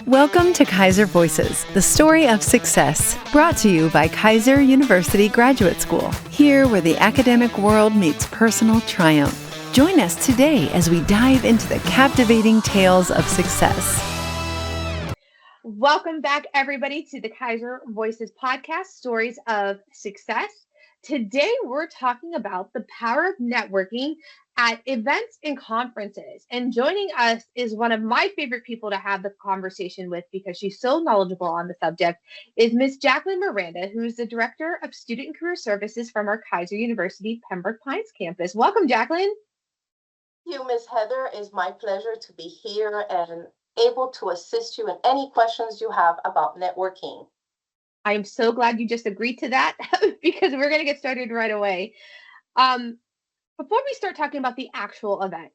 Welcome to Keiser Voices, the story of success, brought to you by Keiser University Graduate School, here where the academic world meets personal triumph. Join us today as we dive into the captivating tales of success. Welcome back, everybody, to the Keiser Voices Podcast, Stories of Success. Today, we're talking about the power of networking at events and conferences. And joining us is one of my favorite people to have the conversation with because she's so knowledgeable on the subject, is Ms. Jakelin Miranda, who is the Director of Student and Career Services from our Keiser University Pembroke Pines campus. Welcome, Jakelin. Thank you, Ms. Heather. It's my pleasure to be here and able to assist you in any questions you have about networking. I am so glad you just agreed to that because we're going to get started right away. Before we start talking about the actual event,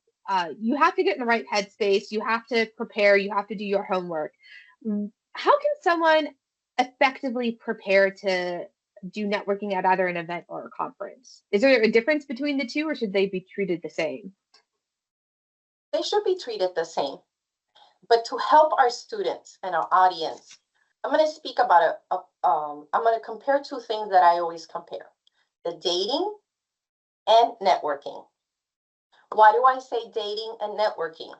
you have to get in the right headspace. You have to prepare. You have to do your homework. How can someone effectively prepare to do networking at either an event or a conference? Is there a difference between the two, or should they be treated the same? They should be treated the same. But to help our students and our audience, I'm going to speak about I'm going to compare two things that I always compare: the dating and networking. Why do I say dating and networking?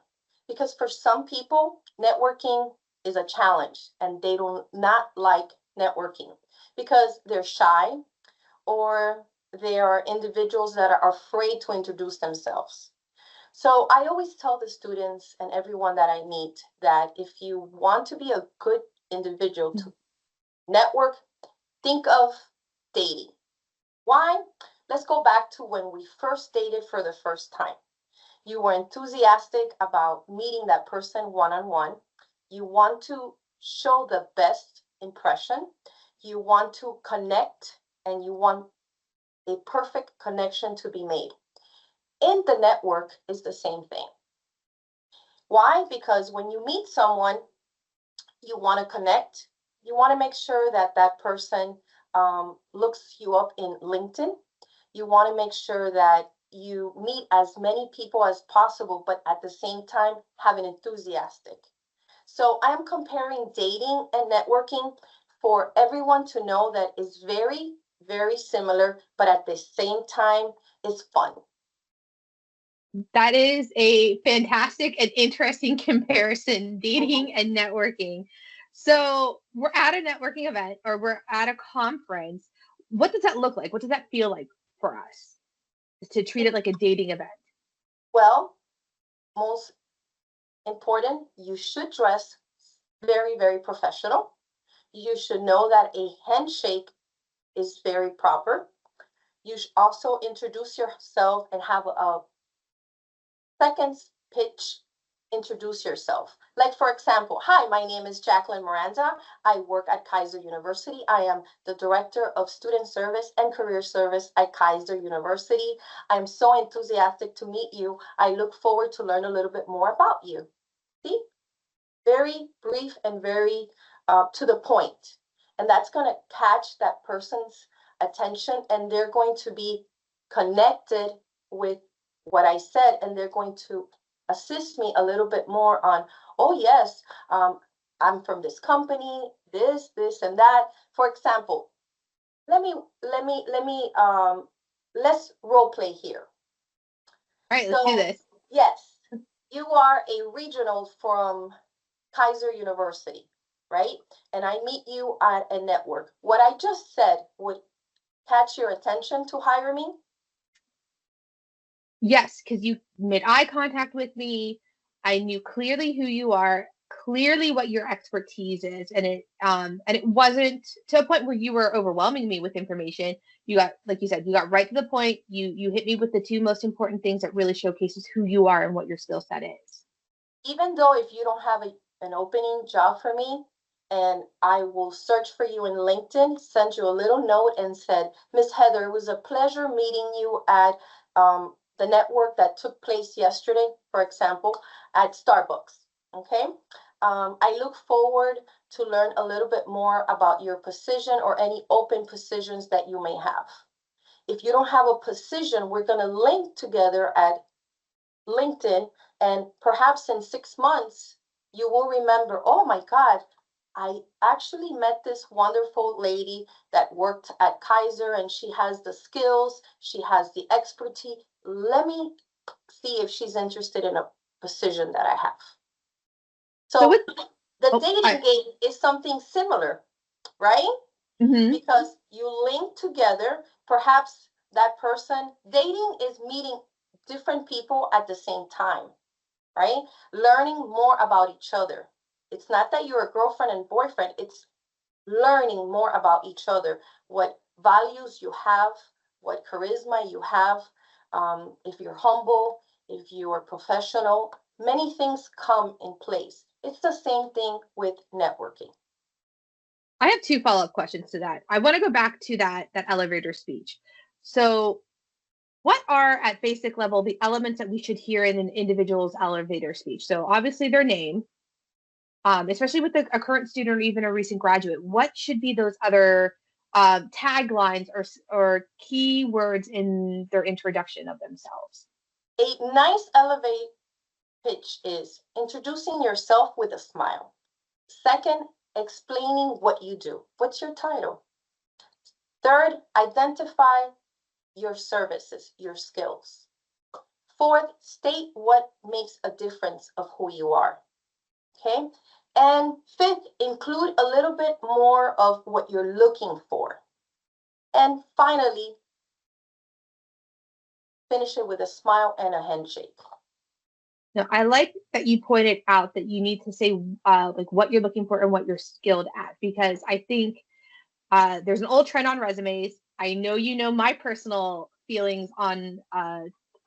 Because for some people, networking is a challenge and they do not like networking because they're shy or they are individuals that are afraid to introduce themselves. So I always tell the students and everyone that I meet that if you want to be a good individual to network, think of dating. Why? Let's go back to when we first dated for the first time. You were enthusiastic about meeting that person one-on-one. You want to show the best impression. You want to connect and you want a perfect connection to be made. In the network is the same thing. Why? Because when you meet someone, you want to connect. You want to make sure that that person looks you up in LinkedIn. You want to make sure that you meet as many people as possible, but at the same time, have an enthusiastic. So I'm comparing dating and networking for everyone to know that it's very, very similar, but at the same time, it's fun. That is a fantastic and interesting comparison, dating and networking. So we're at a networking event or we're at a conference. What does that look like? What does that feel like for us to treat it like a dating event? Well, most important, you should dress very, very professional. You should know that a handshake is very proper. You should also introduce yourself and have a second pitch, introduce yourself. Like, for example, hi, my name is Jakelin Miranda. I work at Keiser University. I am the Director of Student Service and Career Service at Keiser University. I'm so enthusiastic to meet you. I look forward to learn a little bit more about you. See? Very brief and very to the point. And that's going to catch that person's attention and they're going to be connected with what I said, and they're going to assist me a little bit more on, oh yes, I'm from this company, this, and that. For example, let's role play here. All right, let's do this. Yes, you are a regional from Keiser University, right? And I meet you at a network. What I just said would catch your attention to hire me? Yes, because you made eye contact with me. I knew clearly who you are, clearly what your expertise is, and it wasn't to a point where you were overwhelming me with information. You got, like you said, you got right to the point. You hit me with the two most important things that really showcases who you are and what your skill set is. Even though if you don't have an opening job for me, and I will search for you in LinkedIn, send you a little note and said, Miss Heather, it was a pleasure meeting you at the network that took place yesterday, for example, at Starbucks, okay? I look forward to learn a little bit more about your position or any open positions that you may have. If you don't have a position, we're gonna link together at LinkedIn, and perhaps in 6 months, you will remember, oh my God, I actually met this wonderful lady that worked at Keiser and she has the skills, she has the expertise. Let me see if she's interested in a position that I have. So So with the dating game is something similar, right? Because you link together, perhaps that person, dating is meeting different people at the same time, right? Learning more about each other. It's not that you're a girlfriend and boyfriend, it's learning more about each other, what values you have, what charisma you have, if you're humble, if you are professional, many things come in place. It's the same thing with networking. I have two follow-up questions to that. I want to go back to that elevator speech. So what are, at basic level, the elements that we should hear in an individual's elevator speech? So obviously their name, especially with a current student or even a recent graduate. What should be those other taglines or key words in their introduction of themselves? A nice elevate pitch is introducing yourself with a smile. Second, explaining what you do. What's your title? Third, identify your services, your skills. Fourth, state what makes a difference of who you are. Okay? And fifth, include a little bit more of what you're looking for. And finally, finish it with a smile and a handshake. Now, I like that you pointed out that you need to say like what you're looking for and what you're skilled at, because I think there's an old trend on resumes. I know you know my personal feelings on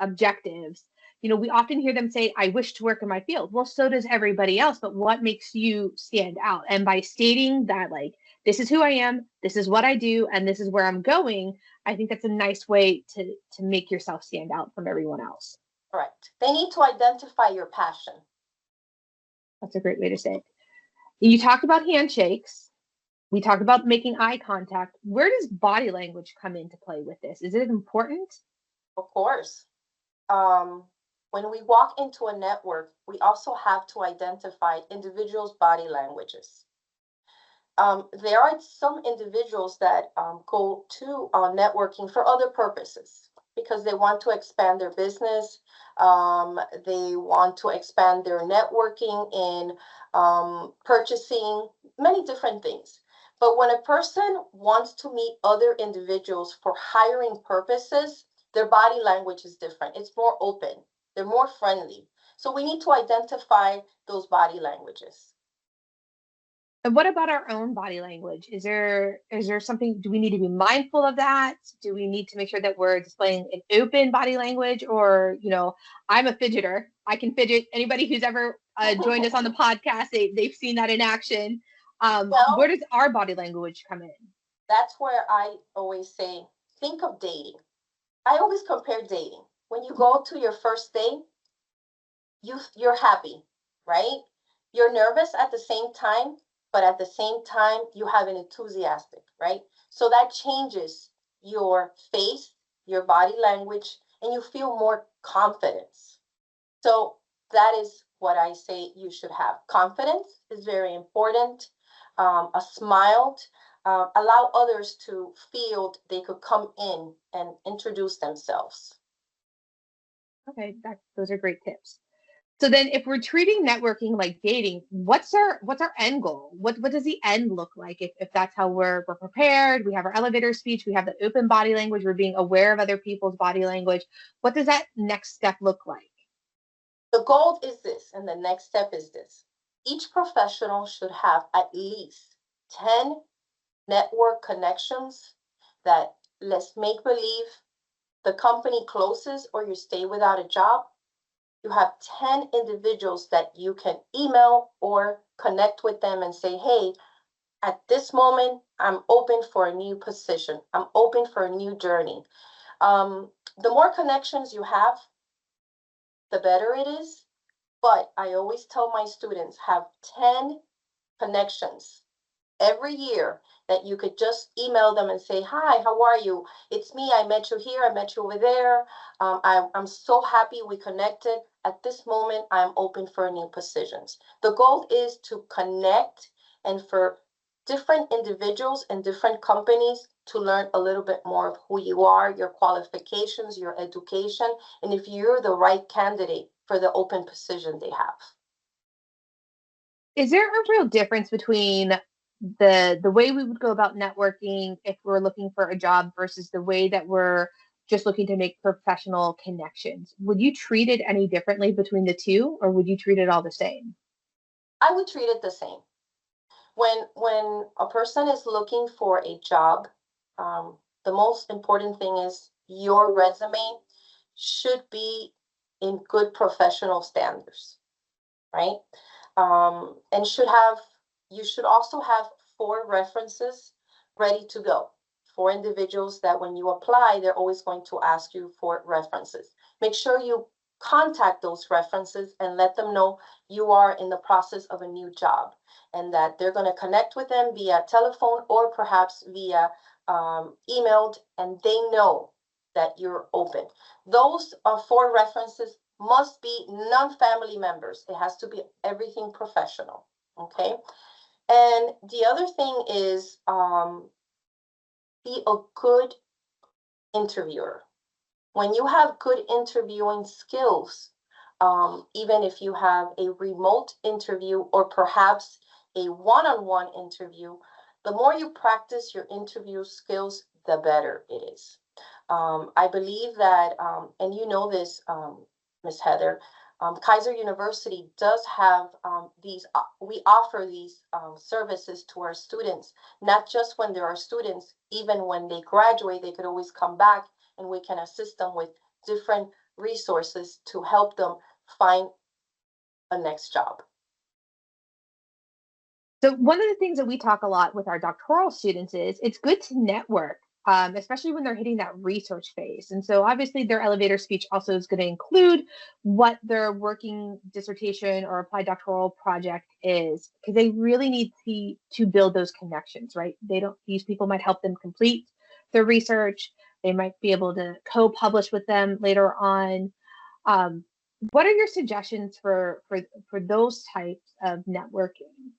objectives. You know, we often hear them say, I wish to work in my field. Well, so does everybody else. But what makes you stand out? And by stating that, like, this is who I am, this is what I do, and this is where I'm going, I think that's a nice way to make yourself stand out from everyone else. Correct. They need to identify your passion. That's a great way to say it. You talked about handshakes. We talked about making eye contact. Where does body language come into play with this? Is it important? Of course. When we walk into a network, we also have to identify individuals' body languages. There are some individuals that go to networking for other purposes because they want to expand their business. They want to expand their networking in purchasing, many different things. But when a person wants to meet other individuals for hiring purposes, their body language is different. It's more open. They're more friendly. So we need to identify those body languages. And what about our own body language? Is there something, do we need to be mindful of that? Do we need to make sure that we're displaying an open body language? Or, you know, I'm a fidgeter. I can fidget. Anybody who's ever joined us on the podcast, they've seen that in action. Where does our body language come in? That's where I always say, think of dating. I always compare dating. When you go to your first date, you're happy, right? You're nervous at the same time, but at the same time, you have an enthusiastic, right? So that changes your face, your body language, and you feel more confidence. So that is what I say you should have. Confidence is very important. A smile, allow others to feel they could come in and introduce themselves. Okay, those are great tips. So then if we're treating networking like dating, what's our end goal? What does the end look like if that's how we're prepared, we have our elevator speech, we have the open body language, we're being aware of other people's body language. What does that next step look like? The goal is this, and the next step is this. Each professional should have at least 10 network connections that, let's make believe, the company closes or you stay without a job. You have 10 individuals that you can email or connect with them and say, hey, at this moment, I'm open for a new position. I'm open for a new journey. The more connections you have, the better it is. But I always tell my students, have 10 connections every year that you could just email them and say, hi, how are you? It's me. I met you here. I met you over there. I'm so happy we connected. at this moment, I'm open for new positions. The goal is to connect and for different individuals and different companies to learn a little bit more of who you are, your qualifications, your education, and if you're the right candidate for the open position they have. Is there a real difference between the way we would go about networking if we're looking for a job versus the way that we're just looking to make professional connections? Would you treat it any differently between the two, or would you treat it all the same? I would treat it the same. When a person is looking for a job, the most important thing is your resume should be in good professional standards, right? And you should also have 4 references ready to go. 4 individuals that when you apply, they're always going to ask you for references. Make sure you contact those references and let them know you are in the process of a new job and that they're going to connect with them via telephone or perhaps via emailed, and they know that you're open. Those 4 references must be non-family members. It has to be everything professional, okay? And the other thing is be a good interviewer. When you have good interviewing skills, even if you have a remote interview or perhaps a one-on-one interview, the more you practice your interview skills, the better it is. I believe that, and you know this, Ms. Heather, Keiser University does have we offer these services to our students, not just when there are students, even when they graduate, they could always come back and we can assist them with different resources to help them find a next job. So one of the things that we talk a lot with our doctoral students is it's good to network, especially when they're hitting that research phase. And so obviously their elevator speech also is going to include what their working dissertation or applied doctoral project is, because they really need to build those connections, right? These people might help them complete their research. They might be able to co-publish with them later on. What are your suggestions for those types of networking?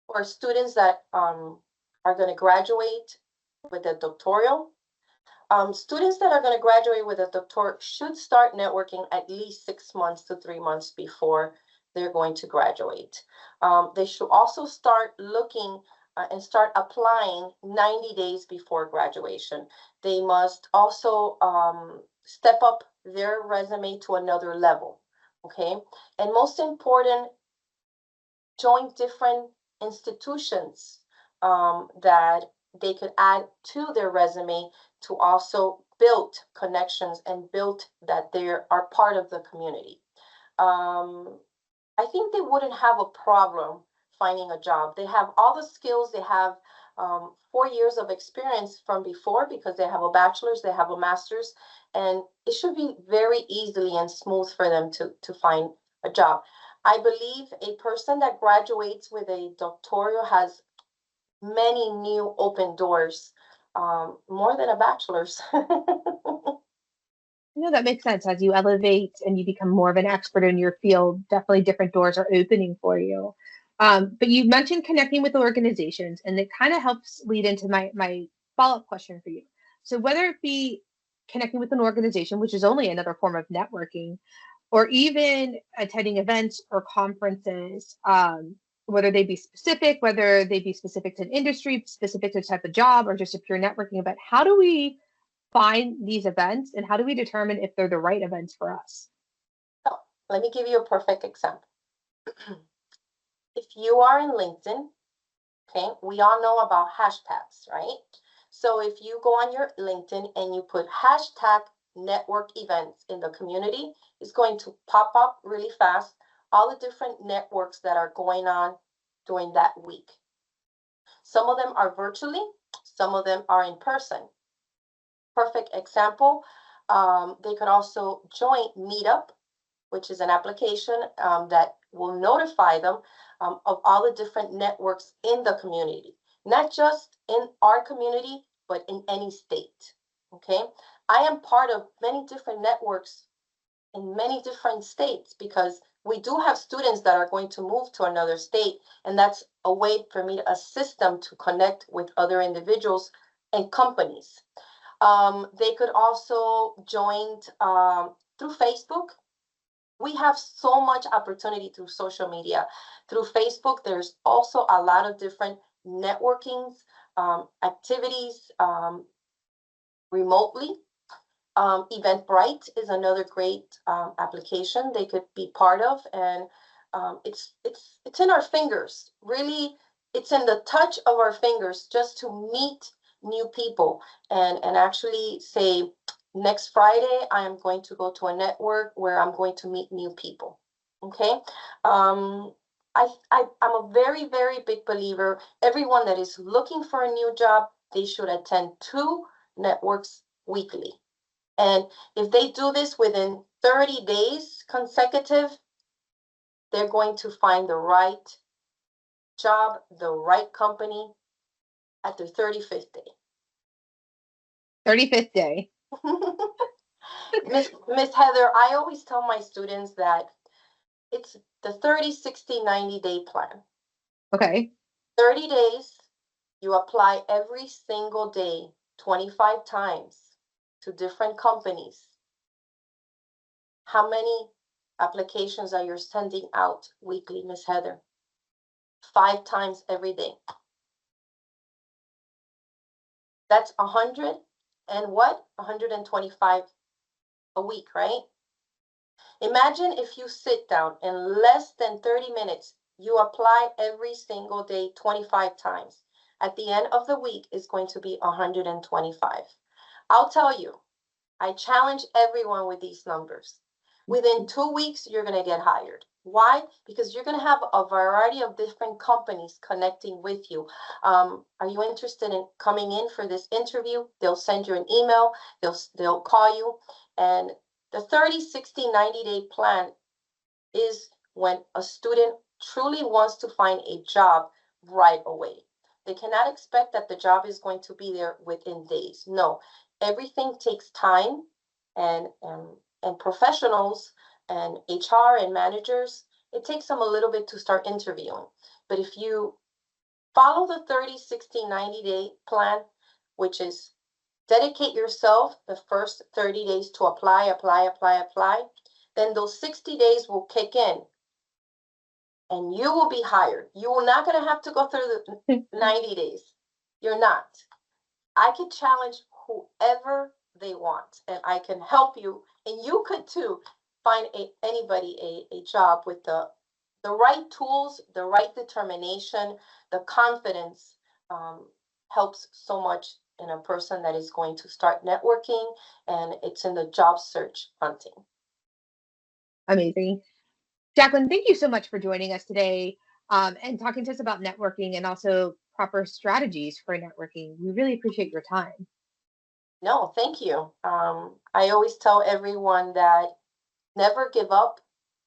For students that are going to graduate with a doctoral, students that are going to graduate with a doctorate should start networking at least 6 months to 3 months before they're going to graduate. They should also start looking and start applying 90 days before graduation. They must also step up their resume to another level, okay? And most important, join different institutions that they could add to their resume to also build connections and build that they are part of the community. I think they wouldn't have a problem finding a job. They have all the skills. They have 4 years of experience from before because they have a bachelor's, they have a master's, and it should be very easily and smooth for them to find a job. I believe a person that graduates with a doctoral has many new open doors, more than a bachelor's. That makes sense. As you elevate and you become more of an expert in your field, definitely different doors are opening for you. But you mentioned connecting with organizations, and it kind of helps lead into my follow-up question for you. So whether it be connecting with an organization, which is only another form of networking, or even attending events or conferences, whether they be specific to an industry, specific to a type of job, or just a pure networking event, how do we find these events and how do we determine if they're the right events for us? So, let me give you a perfect example. If you are in LinkedIn, okay, we all know about hashtags, right? So if you go on your LinkedIn and you put hashtag network events in the community, it's going to pop up really fast all the different networks that are going on during that week. Some of them are virtually, some of them are in person. Perfect example, they could also join Meetup, which is an application that will notify them of all the different networks in the community, not just in our community, but in any state, okay? I am part of many different networks in many different states, because we do have students that are going to move to another state, and that's a way for me to assist them to connect with other individuals and companies. They could also join through Facebook. We have so much opportunity through social media. Through Facebook, there's also a lot of different networking activities remotely. Eventbrite is another great application they could be part of, and it's in our fingers. Really, it's in the touch of our fingers just to meet new people and actually say, next Friday I am going to go to a network where I'm going to meet new people. Okay. I'm a very, very big believer. Everyone that is looking for a new job, they should attend 2 networks weekly. And if they do this within 30 days consecutive, they're going to find the right job, the right company at their 35th day. 35th day. Miss Heather, I always tell my students that it's the 30, 60, 90-day plan. Okay. 30 days, you apply every single day, 25 times to different companies. How many applications are you sending out weekly, Miss Heather? 5 times every day. That's 100 and what? 125 a week, right? Imagine if you sit down in less than 30 minutes, you apply every single day 25 times. At the end of the week is going to be 125. I'll tell you, I challenge everyone with these numbers. Within 2 weeks, you're going to get hired. Why? Because you're going to have a variety of different companies connecting with you. Are you interested in coming in for this interview? They'll send you an email. They'll call you. And the 30, 60, 90-day plan is when a student truly wants to find a job right away. They cannot expect that the job is going to be there within days. No, everything takes time, and professionals and HR and managers, it takes them a little bit to start interviewing. But if you follow the 30, 60, 90-day plan, which is dedicate yourself the first 30 days to apply, then those 60 days will kick in and you will be hired. You are not going to have to go through the 90 days. You're not. I can challenge whoever they want, and I can help you, and you could too, find anybody a job with the right tools, the right determination, the confidence helps so much in a person that is going to start networking, and it's in the job search hunting. Amazing. Jakelin, thank you so much for joining us today and talking to us about networking and also proper strategies for networking. We really appreciate your time. No, thank you. I always tell everyone that never give up.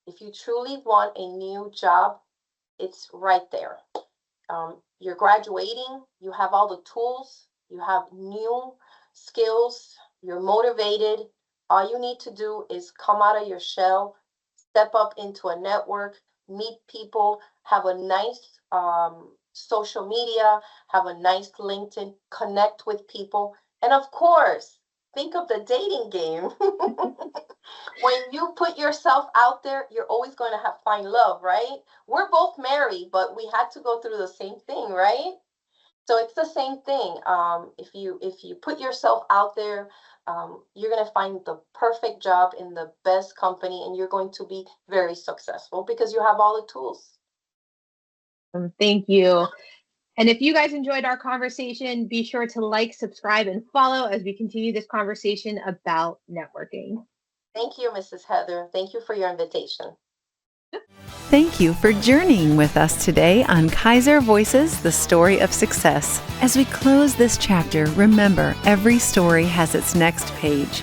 If you truly want a new job, it's right there. You're graduating, you have all the tools, you have new skills, you're motivated. All you need to do is come out of your shell, step up into a network, meet people, have a nice social media, have a nice LinkedIn, connect with people. And of course, think of the dating game. When you put yourself out there, you're always going to find love, right? We're both married, but we had to go through the same thing, right? So it's the same thing. If you put yourself out there, you're going to find the perfect job in the best company, and you're going to be very successful because you have all the tools. Thank you. And if you guys enjoyed our conversation, be sure to like, subscribe, and follow as we continue this conversation about networking. Thank you, Mrs. Heather. Thank you for your invitation. Thank you for journeying with us today on Keiser Voices, the story of success. As we close this chapter, remember, every story has its next page.